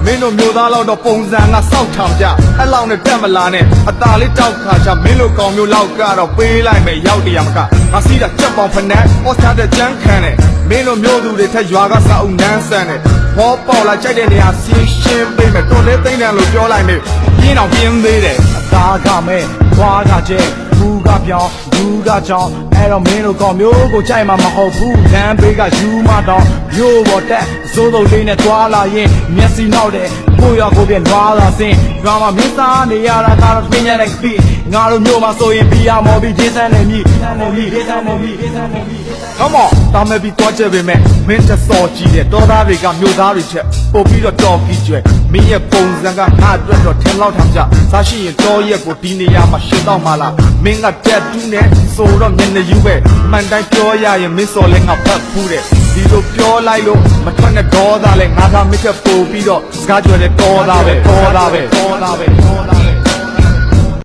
မင်းတို့မျိုးသားလောက်တော့ပုံစံကစောက်ထောင်ကြအဲ့လောက်နဲ့တက်မလာနဲ့အตาလေးတောက်ခါချမင်းတို့ကောင်မျိုးလောက်ကတော့ပေးလိုက်မယ်ရောက်တရမကငါစီးတာချက်ပေါင်ဖနက်ဟောချတဲ့ကြမ်းခံနဲ့မင်းတို့မျိုးသူတွေထက်ရွာကစာအုပ်နန်းဆန်းနဲ့ဘောပေါက်လာကြိုက်တဲ့နေရာစီးရှင်းပေးမယ်တော်လေးသိမ့်တယ်လို့ပြောလိုက်မယ်ပြင်းအောင်ပြင်းသေးတယ်အသားကမဲသွားကကျဲဘူးကပြောင်းဘူးကချောင်းအဲ့တော့မင်းတို့ကောင်မျိုးကိုကြိုက်မှာမဟုတ်ဘူးလမ်းဘေးကယူမတော့မျိုးပေါ်တက်စိုးစိုးလေးနဲ့သွားလာရင်မျက်စိနောက်တယ်ကိုရကိုပြနွားလာစင်းရွာမှာမင်းသားနေရတာကတော့ပြင်းရတဲ့ပြီငါတို့မျိုးမှာဆိုရင်ပြရမော်ပြီးဒေးဆန်းနေပြီCome on တာမဲ့ပြီးသွားချက်ပဲမဲ့မင်းတက်စော်ကြည့်တဲ့တော်သားတွေကမျိုးသားတွေချက်ပို့ပြီးတော့တော်ပြီးကျွဲမင်းရဲ့ပုံစံကငါအတွက်တော့ထင်လောက်ထောင်ကြစားရှိရင်တော်ရက်ကိုဒီနေရာမှာရှင်းတော့မှလားမင်းကတက်တူးနဲ့ဆိုတော့မျက်နှာယူပဲမှန်တိုင်းပြောရရင်မင်းစော်လဲငါဖတ်ဖူးတယ်ဒီလိုပြောလိုက်လို့မထွက်နဲ့ဒေါသလဲငါကမစ်ချက်ပို့ပြီးတော့စကားကြွယ်တဲ့တော်သားပဲ